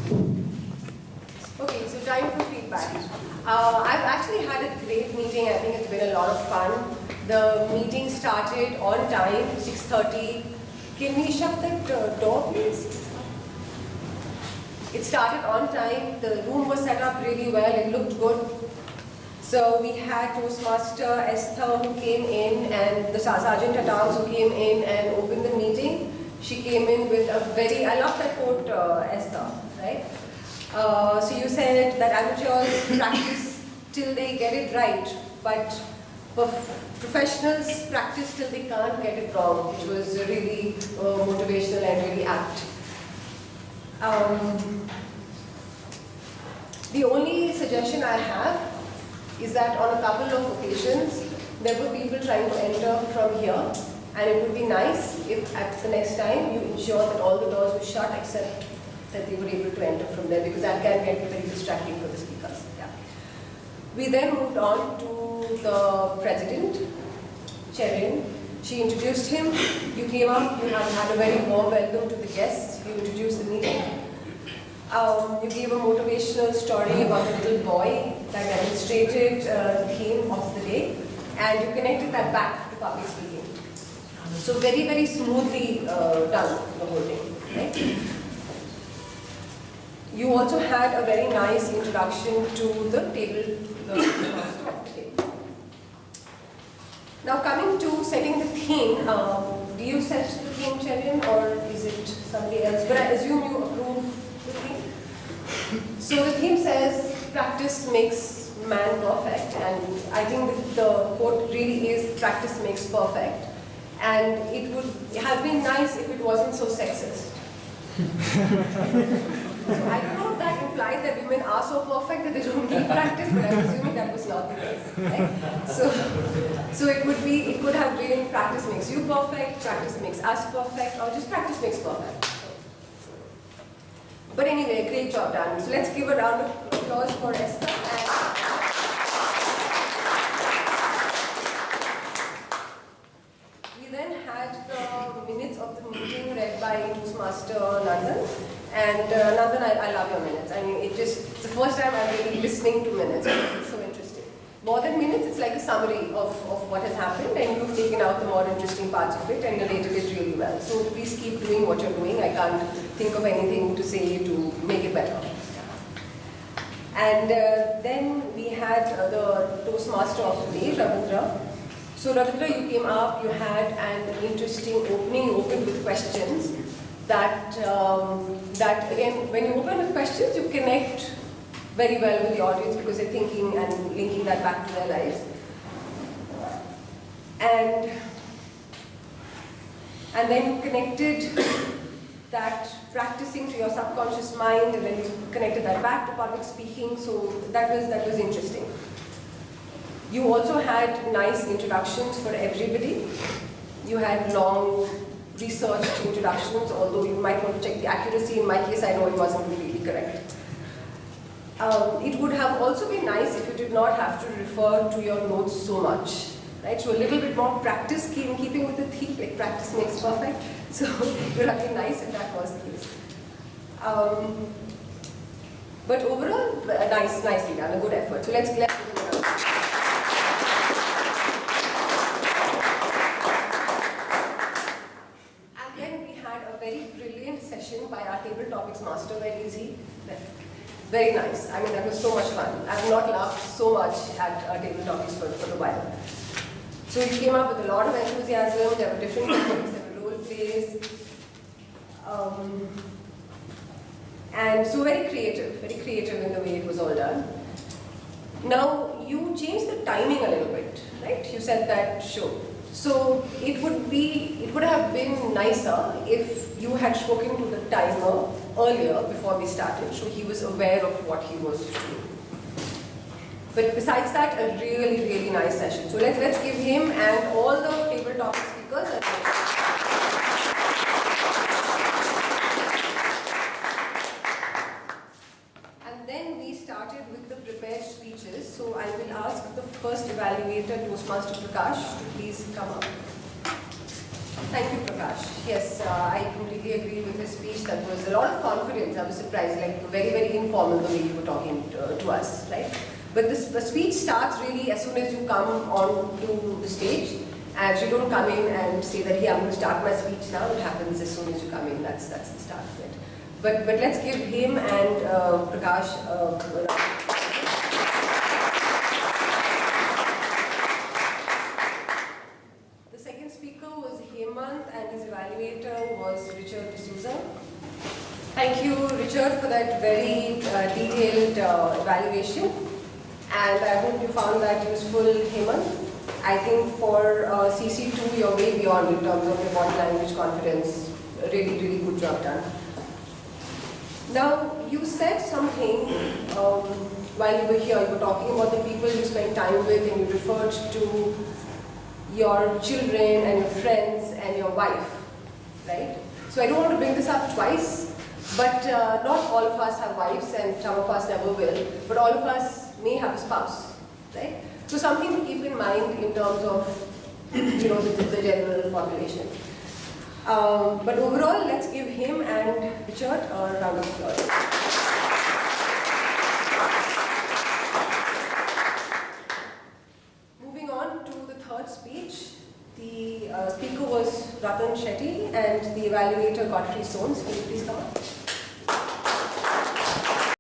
Okay, so time for feedback. I've actually had a great meeting. I think it's been a lot of fun. The meeting started on time, 6:30. Can we shut that door, please? It started on time. The room was set up really well. It looked good. So we had Toastmaster Esther who came in, and the Sergeant at Arms who came in and opened the meeting. She came in with a very, I love that quote, Esther, right? So you said that amateurs practice till they get it right, but professionals practice till they can't get it wrong, which was really motivational and really apt. The only suggestion I have is that on a couple of occasions, there were people trying to enter from here, and it would be nice if at the next time you ensure that all the doors were shut except that they were able to enter from there, because that can get very distracting for the speakers. Yeah. We then moved on to the president, Cherin. She introduced him. You came up, you have had a very warm welcome to the guests. You introduced the meeting. You gave a motivational story about a little boy that demonstrated the theme of the day, and you connected that back to public speaking. So very, very smoothly done, the whole thing, right? You also had a very nice introduction to the table, Now coming to setting the theme, do you set the theme, Cherin, or is it somebody else? But I assume you approve the theme. So the theme says, practice makes man perfect, and I think the quote really is, practice makes perfect. And it would have been nice if it wasn't so sexist. So I don't know if that implied that women are so perfect that they don't need practice, but I'm assuming that was not the case. Right? So it could have been practice makes you perfect, practice makes us perfect, or just practice makes perfect. But anyway, great job done. So let's give a round of applause for Esther. We then had the minutes of the meeting read by Toastmaster Nandan. And Nandan, I love your minutes. I mean, it's the first time I'm really listening to minutes. It's so interesting. More than minutes, it's like a summary of what has happened, and you've taken out the more interesting parts of it and narrated it really well. So please keep doing what you're doing. I can't think of anything to say to make it better. And then we had the Toastmaster of the day, Ravindra. So Ravindra, you came up, you had an interesting opening, you opened with questions. That again, when you open with questions, you connect very well with the audience because they're thinking and linking that back to their lives. And then you connected that practicing to your subconscious mind, and then you connected that back to public speaking, so that was interesting. You also had nice introductions for everybody. You had long researched introductions, although you might want to check the accuracy. In my case, I know it wasn't completely correct. It would have also been nice if you did not have to refer to your notes so much, right? So a little bit more practice, keeping with the theme, like practice makes perfect. So it would have been nice if that was the case. But overall, nicely done, a good effort. So let's give it a round. Very brilliant session by our table topics master. Where is he? Very nice. I mean, that was so much fun. I have not laughed so much at our table topics for a while. So he came up with a lot of enthusiasm. There were different techniques, there were role plays. And so very creative in the way it was all done. Now, you changed the timing a little bit, right? You said that show. So it would have been nicer if you had spoken to the timer earlier before we started, so he was aware of what he was doing. But besides that, a really, really nice session. So let's give him and all the table topic speakers a round. And then we started with the prepared speeches. So I will ask the first evaluator, Toastmaster Prakash, to please come up. Thank you, Prakash. Yes, I completely agree with his speech. That was a lot of confidence. I was surprised, like very, very informal the way you were talking to us, right? But the speech starts really as soon as you come on to the stage. And you don't come in and say that, yeah, I'm going to start my speech now. It happens as soon as you come in. That's the start of it. But let's give him and Prakash a round. The second speaker was Hemant and his evaluator was Richard D'Souza. Thank you, Richard, for that very detailed evaluation. And I hope you found that useful, Hemant. I think for CC2, you're way beyond in terms of your body language confidence. Really, really good job done. Now, you said something while you were here. You were talking about the people you spend time with, and you referred to your children and your friends and your wife, right? So I don't want to bring this up twice, but not all of us have wives, and some of us never will, but all of us may have a spouse, right? So something to keep in mind in terms of, the general population. But overall, let's give him and Richard a round of applause. Moving on to the third speech, the speaker was Ratan Shetty and the evaluator Godfrey Soames. Can you please come up?